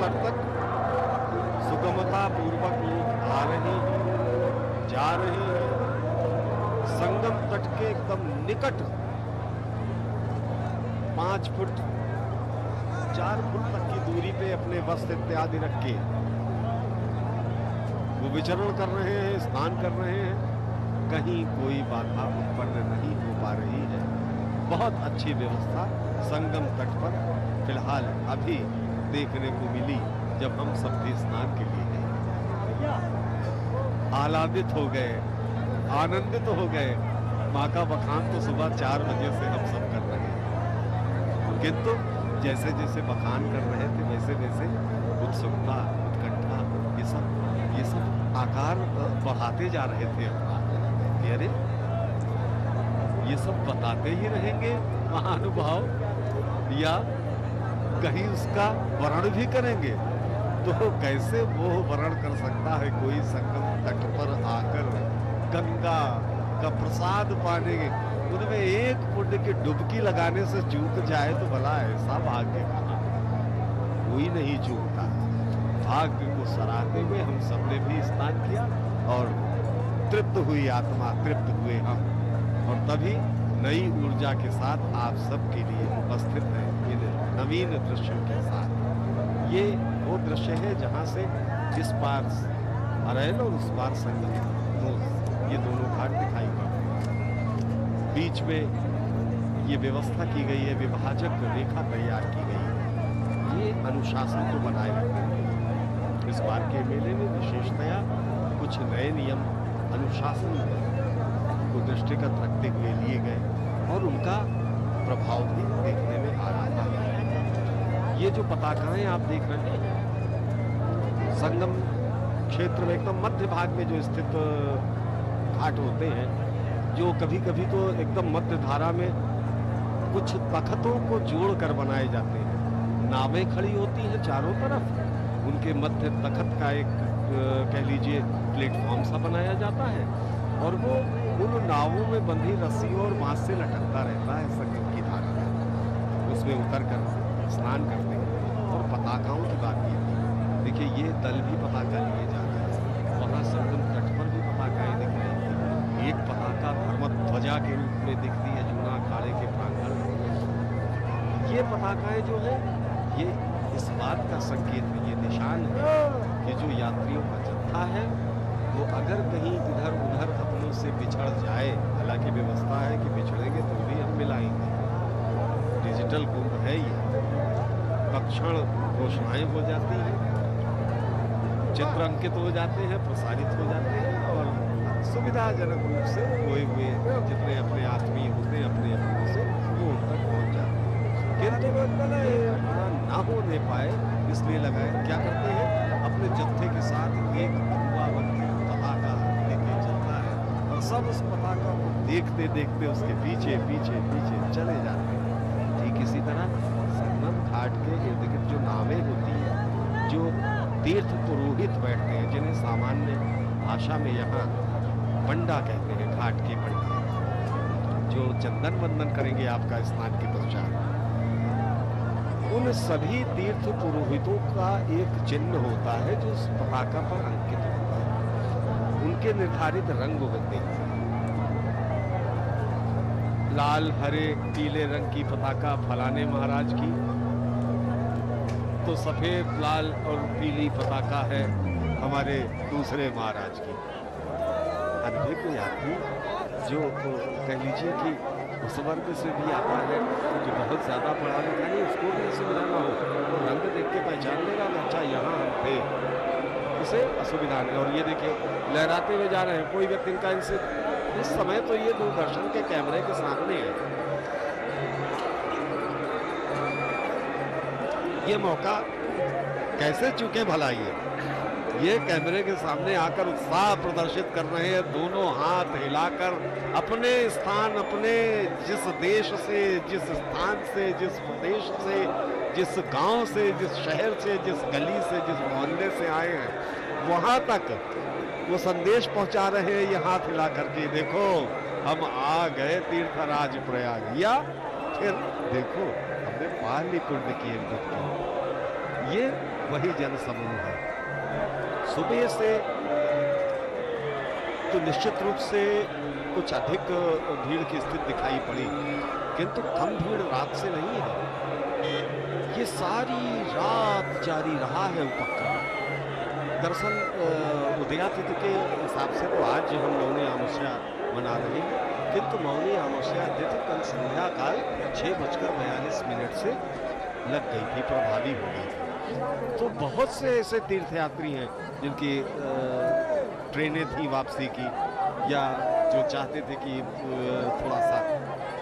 द्वार तक सुगमता पूर्वक लोग आ रहे हैं, जा रहे हैं। संगम तट के एकदम निकट 5 फुट 4 फुट तक की दूरी पे अपने वस्त्र इत्यादि रख के वो विचरण कर रहे हैं, स्नान कर रहे हैं। कहीं कोई बाधा उत्पन्न नहीं हो पा रही है। बहुत अच्छी व्यवस्था संगम तट पर फिलहाल अभी देखने को मिली जब हम सब भी स्नान के लिए गए। आह्लादित हो गए, आनंदित हो गए। माँ का बखान तो सुबह 4 बजे से हम सब कर रहे हैं, किंतु जैसे जैसे बखान कर रहे थे वैसे वैसे उत्सुकता, उत्कंठा, ये सब आकार बढ़ाते जा रहे थे अपना। अरे ये सब बताते ही रहेंगे महानुभाव, या कहीं उसका वर्णन भी करेंगे? तो कैसे वो वर्णन कर सकता है कोई संगम तट पर आकर गंगा का प्रसाद पाने, उनमें एक पुण्य की डुबकी लगाने से चूक जाए तो भला ऐसा भाग्य कहाँ? कोई नहीं चूकता। भाग्य को सराहते हुए हम सबने भी स्नान किया और तृप्त हुई आत्मा, तृप्त हुए हम, और तभी नई ऊर्जा के साथ आप सबके लिए उपस्थित हैं इन नवीन दृश्यों के साथ। ये वो दृश्य है जहां से इस पार अरैल और उस पार संगम, ये दोनों घाट दिखाई पड़ते हैं। बीच में ये व्यवस्था की गई है, विभाजक रेखा तैयार की गई है। ये अनुशासन को बनाए रखते हैं। इस बार के मेले में विशेषतया कुछ नए नियम अनुशासन को दृष्टिगत रखते हुए लिए गए और उनका प्रभाव भी देखने में आ रहा है। ये जो पताकाएं आप देख रहे हैं, संगम क्षेत्र में एकदम मध्य भाग में जो स्थित घाट होते हैं, जो कभी कभी तो एकदम मध्य धारा में कुछ तख्तों को जोड़कर बनाए जाते हैं। नावें खड़ी होती हैं चारों तरफ, उनके मध्य तख्त का एक कह लीजिए प्लेटफॉर्म सा बनाया जाता है और वो उन नावों में बंधी रस्सियों और बांस से लटकता रहता है संगम की धारा में। उसमें उतर कर स्नान करते हैं। और पताकाओं की बात की थी, देखिए ये दल भी पताका लिए जा रहा है, वहाँ संगम तट पर भी पताकाएं दिख रही थी। एक पताका धर्मध्वजा के रूप में दिखती है जूना अखाड़े के प्रांगण में। ये पताकाएं जो है ये इस बात का संकेत है, ये निशान है कि जो यात्रियों का जत्था है वो अगर कहीं इधर उधर अपनों से बिछड़ जाए, हालांकि व्यवस्था है कि बिछड़ेंगे तो भी हम मिलाएंगे, डिजिटल कुंभ है ये, तत्क्षण घोषणाएं हो जाती हैं, चित्र अंकित हो जाते हैं, प्रसारित हो जाते हैं और सुविधाजनक रूप से खोए हुए जितने अपने आत्मीय होते हैं अपने अपनों से वो उन तक पहुंच जाते हैं। किंतु ना होने पाए इसलिए लगाए क्या करते हैं, अपने जत्थे के साथ एक पूर्वावंती पताका लेके चलता है और सब उस पताका को देखते देखते उसके पीछे पीछे पीछे चले जाते हैं। ठीक इसी तरह संगम घाट के इर्द गिर्द जो नावें होती हैं, जो तीर्थ पुरोहित बैठते हैं, जिन्हें सामान्य भाषा में यहाँ पंडा कहते हैं, घाट के पंडा, जो चंदन वंदन करेंगे आपका स्नान के पश्चात, उन सभी तीर्थ पुरोहितों का एक चिन्ह होता है जो उस पताका पर अंकित होता है। उनके निर्धारित रंग होते हैं, लाल हरे पीले रंग की पताका फलाने महाराज की, तो सफेद लाल और पीली पताका है हमारे दूसरे महाराज की। अभी कोई आदमी जो कह लीजिए कि उस वर्ग से भी आता है, जो बहुत ज़्यादा पढ़ा लिखा नहीं, उसको भी असुविधा ना हो, तो रंग देख के पहचान लेगा कि अच्छा यहाँ हम थे, उसे असुविधा नहीं। और ये देखिए लहराते हुए जा रहे हैं, कोई व्यक्ति इनका इनसे इस समय तो ये दूरदर्शन के कैमरे के सामने है, ये मौका कैसे चूके भला। ये कैमरे के सामने आकर उत्साह प्रदर्शित कर रहे हैं, दोनों हाथ हिलाकर अपने स्थान, अपने जिस देश से, जिस स्थान से, जिस प्रदेश से, जिस गांव से, जिस शहर से, जिस गली से, जिस मोहल्ले से आए हैं, वहां तक वो संदेश पहुंचा रहे हैं, ये हाथ हिला करके, देखो हम आ गए तीर्थराज प्रयाग, या फिर देखो हमने पाली कुंड की डुबकी। ये वही जनसमूह है। सुबह से तो निश्चित रूप से कुछ अधिक भीड़ की स्थिति दिखाई पड़ी, किंतु कम भीड़ रात से नहीं है। ये सारी रात जारी रहा है उपक्रम। दरअसल उदयातिथि के हिसाब से तो आज हम मौनी अमावस्या मना रहे हैं, किंतु मौनी अमावस्या तिथि कल संध्या काल 6:42 से लग गई थी, प्रभावी हो गई थी। तो बहुत से ऐसे तीर्थयात्री हैं जिनकी ट्रेनें थी वापसी की, या जो चाहते थे कि थोड़ा सा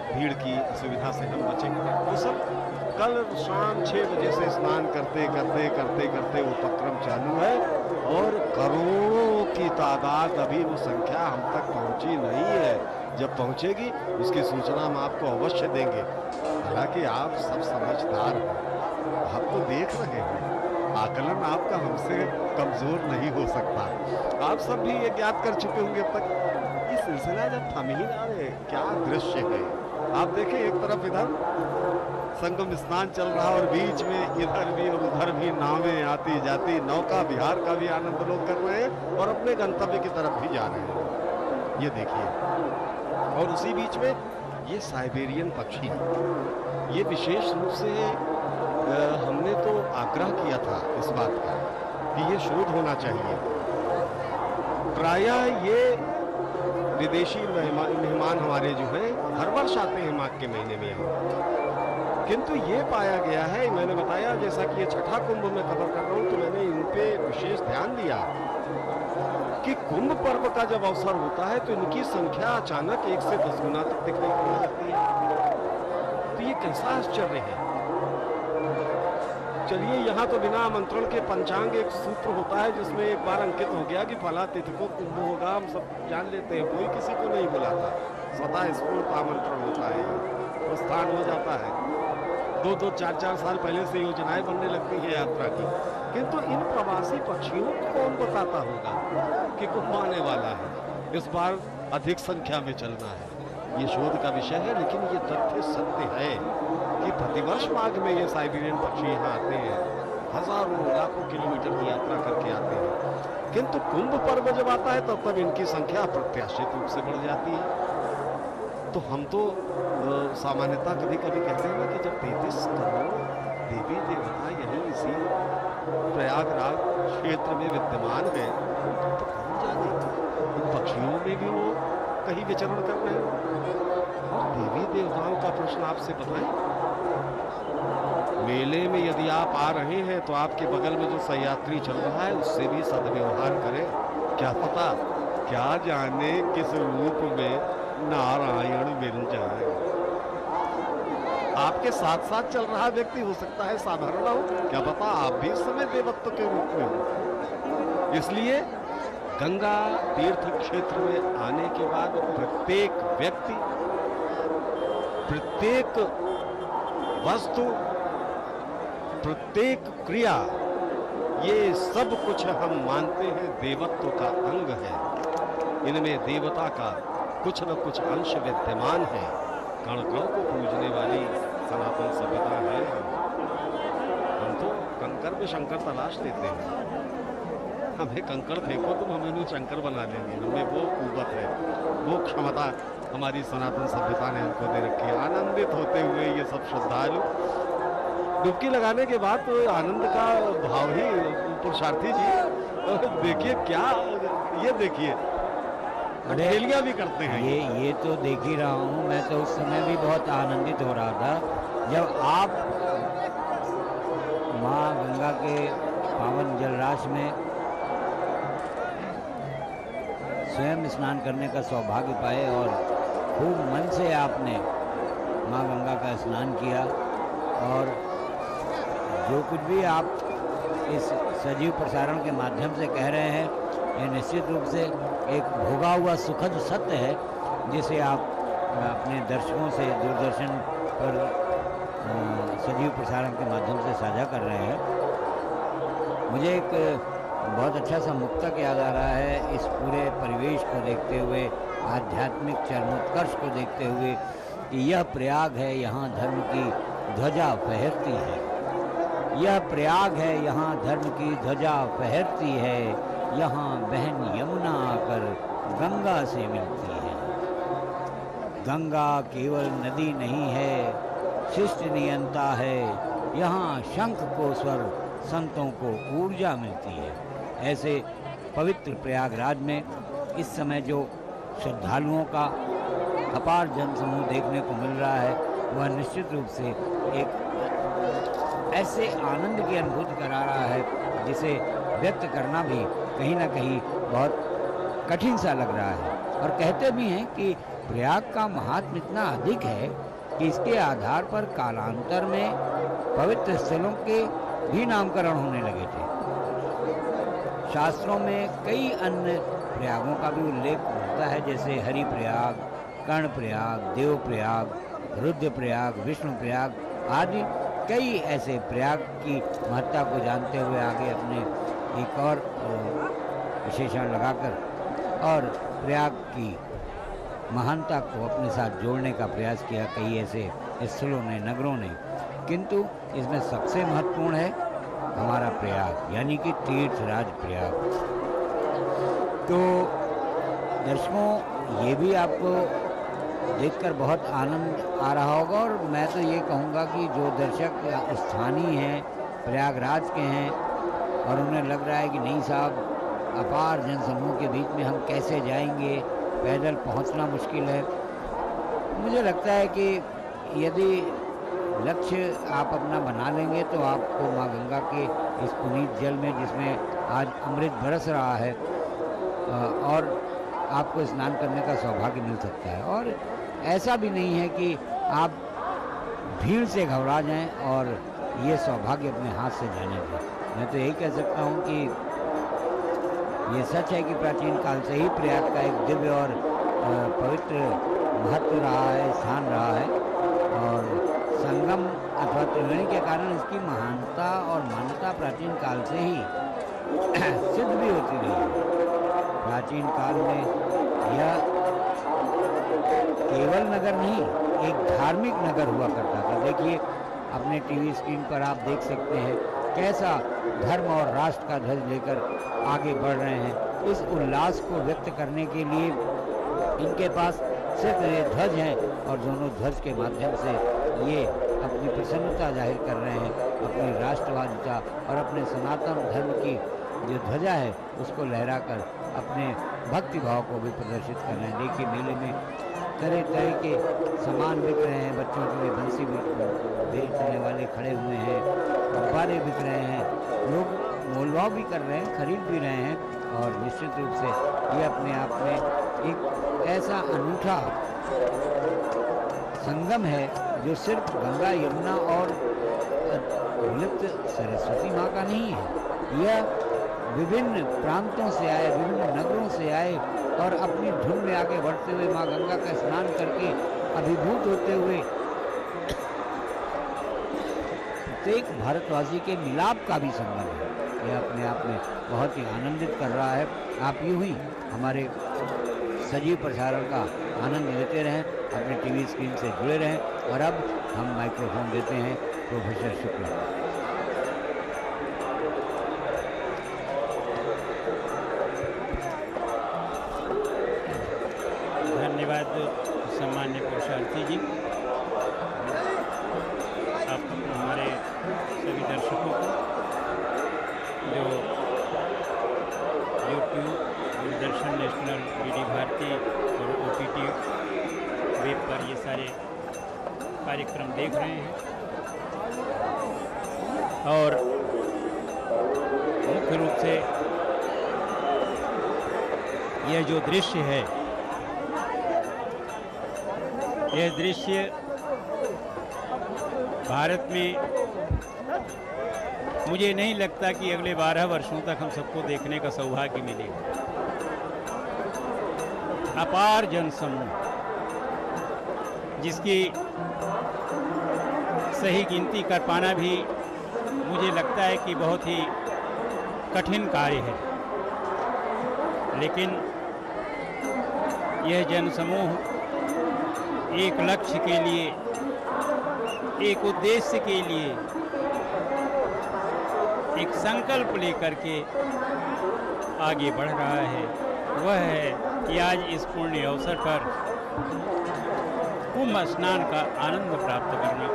भीड़ की असुविधा से हम बचें, वो सब कल शाम 6 बजे से स्नान करते करते उपक्रम चालू है। और करोड़ों की तादाद, अभी वो संख्या हम तक पहुंची नहीं है। जब पहुंचेगी उसकी सूचना हम आपको अवश्य देंगे। हालांकि आप सब समझदार हैं, आप तो देख रहे हैं, आकलन आपका हमसे कमजोर नहीं हो सकता। आप सब भी ये ज्ञात कर चुके होंगे अब तक, ये सिलसिला जब थम ही ना रहे, क्या दृश्य है। आप देखें, एक तरफ इधर संगम स्नान चल रहा और बीच में इधर भी और उधर भी नावें आती जाती, नौका विहार का भी आनंद लोग कर रहे हैं और अपने गंतव्य की तरफ भी जा रहे हैं। ये देखिए, और उसी बीच में ये साइबेरियन पक्षी, ये विशेष रूप से हमने तो आग्रह किया था इस बात का कि ये शोध होना चाहिए। प्रायः ये विदेशी मेहमान हमारे जो हैं हर वर्ष आते हैं माघ के महीने में यहाँ, किंतु ये पाया गया है, मैंने बताया जैसा कि ये छठा कुंभ में कवर कर रहा हूँ, तो मैंने इन पे विशेष ध्यान दिया कि कुंभ पर्व का जब अवसर होता है तो इनकी संख्या अचानक 1 से 10 गुना तक दिखाई पड़ने लगती है। तो ये कैसा आश्चर्य है। चलिए, यहाँ तो बिना आमंत्रण के पंचांग एक सूत्र होता है जिसमें एक बार अंकित हो गया कि फला तिथि को कुंभ होगा, हम सब जान लेते हैं, कोई किसी को नहीं बुलाता, स्वतः स्फूर्त आमंत्रण होता है, प्रस्थान हो जाता है। 2-2, 4-4 साल पहले से योजनाएं बनने लगती है यात्रा की। किंतु इन प्रवासी पक्षियों को कौन बताता होगा कि कुंभ आने वाला है, इस बार अधिक संख्या में चलना है। ये शोध का विषय है, लेकिन ये तथ्य सत्य है कि प्रतिवर्ष माघ में ये साइबेरियन पक्षी यहाँ आते हैं, हजारों लाखों किलोमीटर की यात्रा करके आते हैं। किंतु कुंभ पर्व जब आता है तब इनकी संख्या अप्रत्याशित रूप से बढ़ जाती है। तो हम तो सामान्यतः कभी कभी कहते हैं ना कि जब 33 करोड़ देवी देवता यहीं इसी प्रयागराज क्षेत्र में विद्यमान है, तो कौन जाने इन पक्षियों में भी वो कहीं विचरण कर रहे हैं। और देवी देवताओं का प्रश्न आपसे बताएं, मेले में यदि आप आ रहे हैं तो आपके बगल में जो सयात्री चल रहा है उससे भी सद्व्यवहार करें। क्या पता, क्या जाने किस रूप में नारायण मिल जाए। आपके साथ साथ चल रहा व्यक्ति हो सकता है साधारण हो, क्या पता आप भी इस समय देवत्व के रूप में हो। इसलिए गंगा तीर्थ क्षेत्र में आने के बाद प्रत्येक व्यक्ति, प्रत्येक वस्तु, प्रत्येक क्रिया, ये सब कुछ हम मानते हैं देवत्व का अंग है। इनमें देवता का कुछ न कुछ अंश विद्यमान है। कण कण को पूजने वाली सनातन सभ्यता है। हम तो कंकर में शंकर तलाश लेते हैं। हमें कंकड़ फेंको तुम, हमें उन्हें शंकर बना देंगे। हमें वो कुव्वत है, वो क्षमता हमारी सनातन सभ्यता ने हमको दे रखी है। आनंदित होते हुए ये सब श्रद्धालु डुबकी लगाने के बाद तो आनंद का भाव ही, पुरुषार्थी जी देखिए क्या, ये देखिए अठेलियां भी करते हैं। ये तो देख ही रहा हूँ। मैं तो उस समय भी बहुत आनंदित हो रहा था जब आप माँ गंगा के पावन जलराश में स्वयं स्नान करने का सौभाग्य पाए और खूब मन से आपने माँ गंगा का स्नान किया। और जो कुछ भी आप इस सजीव प्रसारण के माध्यम से कह रहे हैं, ये निश्चित रूप से एक भोगा हुआ सुखद सत्य है जिसे आप अपने दर्शकों से दूरदर्शन पर सजीव प्रसारण के माध्यम से साझा कर रहे हैं। मुझे एक बहुत अच्छा सा मुक्तक याद आ रहा है इस पूरे परिवेश को देखते हुए, आध्यात्मिक चरमोत्कर्ष को देखते हुए, कि यह प्रयाग है, यहाँ धर्म की ध्वजा फहरती है। यह प्रयाग है, यहाँ धर्म की ध्वजा फहरती है, यहाँ बहन यमुना आकर गंगा से मिलती है। गंगा केवल नदी नहीं है, शिष्ट नियंता है, यहाँ शंख को स्वर, संतों को ऊर्जा मिलती है। ऐसे पवित्र प्रयागराज में इस समय जो श्रद्धालुओं का अपार जनसमूह देखने को मिल रहा है, वह निश्चित रूप से एक ऐसे आनंद की अनुभूति करा रहा है जिसे व्यक्त करना भी कहीं ना कहीं बहुत कठिन सा लग रहा है। और कहते भी हैं कि प्रयाग का महात्म्य इतना अधिक है कि इसके आधार पर कालांतर में पवित्र स्थलों के भी नामकरण होने लगे थे। शास्त्रों में कई अन्य प्रयागों का भी उल्लेख होता है, जैसे हरि प्रयाग, कर्ण प्रयाग, देव प्रयाग, रुद्र प्रयाग, विष्णु प्रयाग आदि कई ऐसे प्रयाग की महत्ता को जानते हुए आगे अपने एक और विशेषण लगाकर और प्रयाग की महानता को अपने साथ जोड़ने का प्रयास किया कई ऐसे स्थलों ने, नगरों ने। किंतु इसमें सबसे महत्वपूर्ण है हमारा प्रयाग, यानी कि तीर्थराज प्रयाग। तो दर्शकों, ये भी आपको देखकर बहुत आनंद आ रहा होगा, और मैं तो ये कहूँगा कि जो दर्शक स्थानीय हैं, प्रयागराज के हैं, और उन्हें लग रहा है कि नहीं साहब, अपार जनसमूह के बीच में हम कैसे जाएंगे, पैदल पहुंचना मुश्किल है। मुझे लगता है कि यदि लक्ष्य आप अपना बना लेंगे तो आपको माँ गंगा के इस पुनीत जल में, जिसमें आज अमृत बरस रहा है, और आपको स्नान करने का सौभाग्य मिल सकता है। और ऐसा भी नहीं है कि आप भीड़ से घबरा जाएं और ये सौभाग्य अपने हाथ से जाने दें। मैं तो यही कह सकता हूँ कि ये सच है कि प्राचीन काल से ही प्रयाग का एक दिव्य और पवित्र महत्व रहा है, स्थान रहा है, और संगम अथवा त्रिवेणी के कारण इसकी महानता और मान्यता प्राचीन काल से ही सिद्ध भी होती रही है। प्राचीन काल में यह केवल नगर नहीं, एक धार्मिक नगर हुआ करता था। देखिए, अपने टीवी स्क्रीन पर आप देख सकते हैं कैसा धर्म और राष्ट्र का ध्वज लेकर आगे बढ़ रहे हैं। इस उल्लास को व्यक्त करने के लिए इनके पास सिर्फ ये ध्वज हैं, और दोनों ध्वज के माध्यम से ये अपनी प्रसन्नता जाहिर कर रहे हैं, अपनी राष्ट्रवादिता और अपने सनातन धर्म की जो ध्वजा है उसको लहराकर अपने भक्ति भाव को भी प्रदर्शित कर रहे हैं। देखिए, मेले में तरह तरह के सामान बिक रहे हैं, बच्चों के लिए बंसी बेचने वाले खड़े हुए हैं, गुब्बारे बिक रहे हैं, लोग मोलभाव भी कर रहे हैं, खरीद भी रहे हैं। और निश्चित रूप से ये अपने आप में एक ऐसा अनूठा संगम है जो सिर्फ गंगा, यमुना और लिप्त सरस्वती माँ का नहीं है। यह विभिन्न प्रांतों से आए, विभिन्न नगरों से आए, और अपनी धुन में आगे बढ़ते हुए माँ गंगा का स्नान करके अभिभूत होते हुए प्रत्येक भारतवासी के मिलाप का भी संगम है। यह अपने आप में बहुत ही आनंदित कर रहा है। आप यूं ही हमारे सजीव प्रसारण का आनंद लेते रहें, अपने टीवी स्क्रीन से जुड़े रहें। और अब हम माइक्रोफोन देते हैं प्रोफेसर शुक्ला। धन्यवाद सम्मान्य पुरुषार्थी जी। आप हमारे सभी दर्शकों को जो YouTube, Doordarshan national, DD Bharati और OTT वेब पर ये सारे कार्यक्रम देख रहे हैं, और मुख्य रूप से यह जो दृश्य है, यह दृश्य भारत में मुझे नहीं लगता कि अगले 12 वर्षों तक हम सबको देखने का सौभाग्य मिलेगा। अपार जनसमूह, जिसकी सही गिनती कर पाना भी मुझे लगता है कि बहुत ही कठिन कार्य है, लेकिन यह जनसमूह एक लक्ष्य के लिए, एक उद्देश्य के लिए एक संकल्प लेकर के आगे बढ़ रहा है, वह है कि आज इस पुण्य अवसर पर कुंभ स्नान का आनंद प्राप्त करना,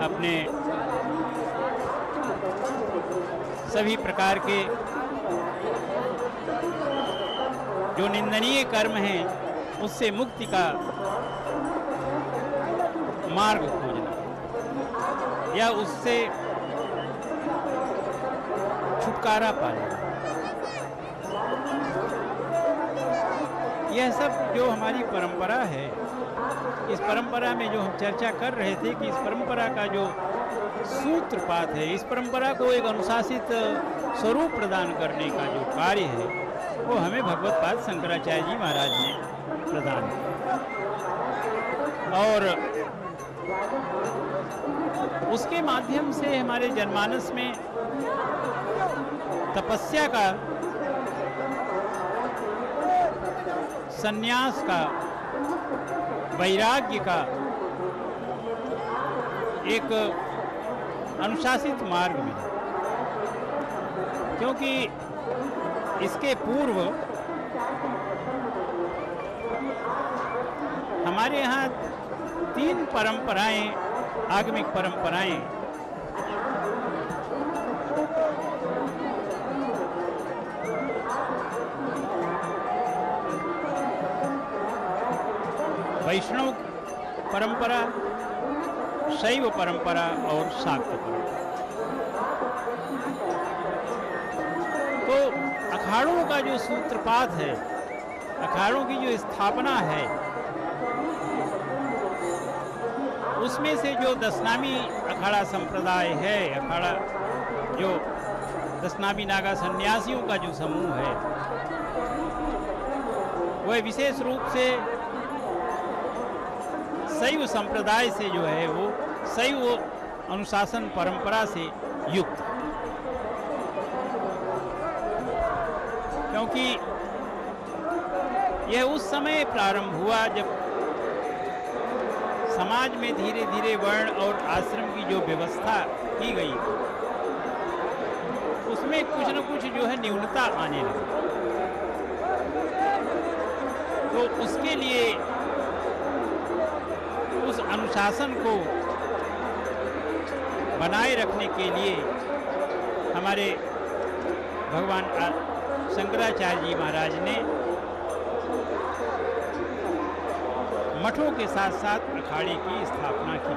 अपने सभी प्रकार के जो निंदनीय कर्म हैं उससे मुक्ति का मार्ग खोजना या उससे छुटकारा पाना, यह सब जो हमारी परंपरा है, इस परंपरा में जो हम चर्चा कर रहे थे कि इस परंपरा का जो सूत्रपात है, इस परंपरा को एक अनुशासित स्वरूप प्रदान करने का जो कार्य है, वो हमें भगवत्पाद शंकराचार्य जी महाराज ने प्रदान किया। और उसके माध्यम से हमारे जनमानस में तपस्या का, संन्यास का, वैराग्य का एक अनुशासित मार्ग मिला, क्योंकि इसके पूर्व हमारे यहाँ 3 परंपराएं, आगमिक परंपराएं वैष्णव परंपरा, शैव परंपरा और शाक्त परंपरा। तो अखाड़ों का जो सूत्रपात है, अखाड़ों की जो स्थापना है, उसमें से जो दशनामी अखाड़ा संप्रदाय है, अखाड़ा जो दशनामी नागा सन्यासियों का जो समूह है, वह विशेष रूप से शैव संप्रदाय से जो है वो शैव अनुशासन परंपरा से युक्त, क्योंकि यह उस समय प्रारंभ हुआ जब समाज में धीरे धीरे वर्ण और आश्रम की जो व्यवस्था की गई, उसमें कुछ न कुछ जो है न्यूनता आने लगी। तो उसके लिए उस अनुशासन को बनाए रखने के लिए हमारे भगवान शंकराचार्य जी महाराज ने मठों के साथ साथ अखाड़े की स्थापना की।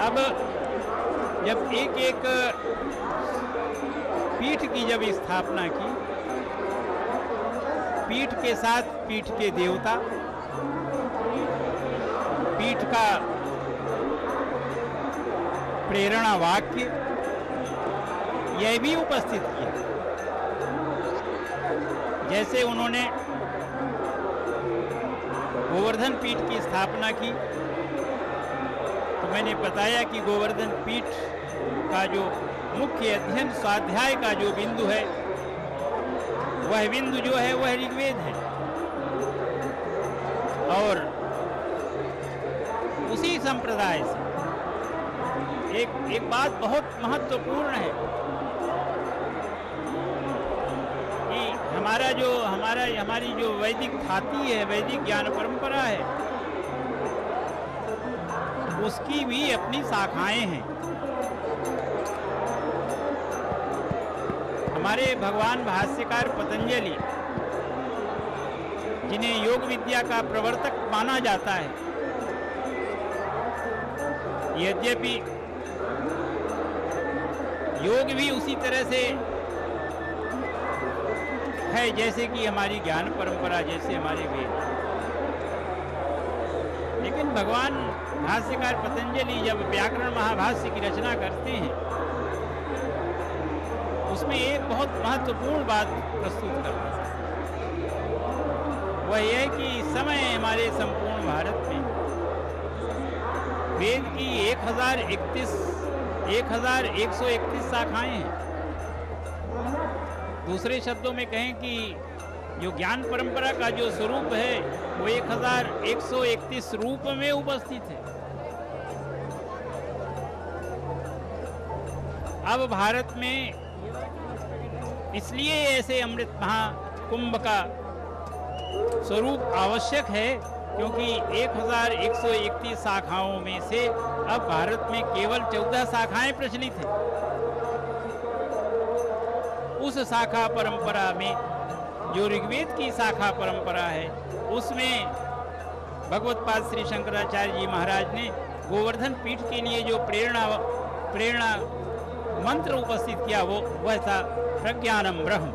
अब जब एक एक पीठ की जब स्थापना की, पीठ के साथ पीठ के देवता, पीठ का प्रेरणा वाक्य, यह भी उपस्थित किया। जैसे उन्होंने गोवर्धन पीठ की स्थापना की, तो मैंने बताया कि गोवर्धन पीठ का जो मुख्य अध्ययन स्वाध्याय का जो बिंदु है, वह बिंदु जो है वह ऋग्वेद है। और उसी संप्रदाय से एक बात बहुत महत्वपूर्ण है कि हमारी जो वैदिक ख्याति है, वैदिक ज्ञान परंपरा है, उसकी भी अपनी शाखाएं हैं। हमारे भगवान भाष्यकार पतंजलि, जिन्हें योग विद्या का प्रवर्तक माना जाता है, यद्यपि योग भी उसी तरह से है जैसे कि हमारी ज्ञान परंपरा, जैसे हमारे वेद, लेकिन भगवान भाष्यकार पतंजलि जब व्याकरण महाभाष्य की रचना करते हैं, उसमें एक बहुत महत्वपूर्ण बात प्रस्तुत करते हैं। वह यह कि इस समय हमारे संपूर्ण भारत में वेद की 1131 शाखाएं हैं। दूसरे शब्दों में कहें कि जो ज्ञान परंपरा का जो स्वरूप है वो 1131 रूप में उपस्थित है। अब भारत में इसलिए ऐसे अमृत महाकुंभ का स्वरूप आवश्यक है क्योंकि 1131 शाखाओं में से अब भारत में केवल 14 शाखाएं प्रचलित हैं। उस शाखा परंपरा में जो ऋग्वेद की शाखा परंपरा है उसमें भगवत्पाद श्री शंकराचार्य जी महाराज ने गोवर्धन पीठ के लिए जो प्रेरणा मंत्र उपस्थित किया वह था प्रज्ञानम ब्रह्म,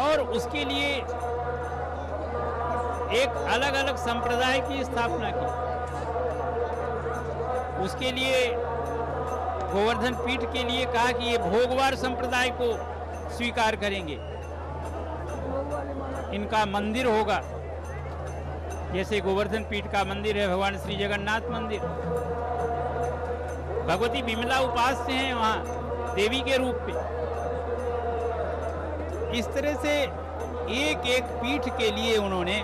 और उसके लिए एक अलग अलग संप्रदाय की स्थापना की। उसके लिए गोवर्धन पीठ के लिए कहा कि ये भोगवार संप्रदाय को स्वीकार करेंगे, इनका मंदिर होगा, जैसे गोवर्धन पीठ का मंदिर है भगवान श्री जगन्नाथ मंदिर। भगवती विमला उपास्य हैं वहाँ देवी के रूप में। इस तरह से एक एक पीठ के लिए उन्होंने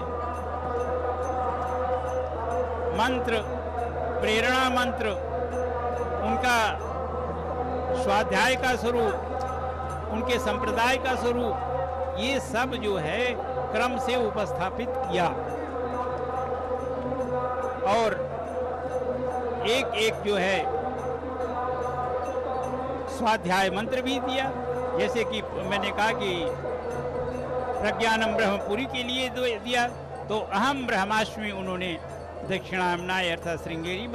मंत्र, प्रेरणा मंत्र, उनका स्वाध्याय का स्वरूप, उनके संप्रदाय का स्वरूप, ये सब जो है क्रम से उपस्थापित किया और एक एक जो है स्वाध्याय मंत्र भी दिया। जैसे कि मैंने कहा कि प्रज्ञानम ब्रह्मपुरी के लिए दिया, तो अहम ब्रह्माष्टमी उन्होंने दक्षिणायमनाय अर्थात श्रृंगेरी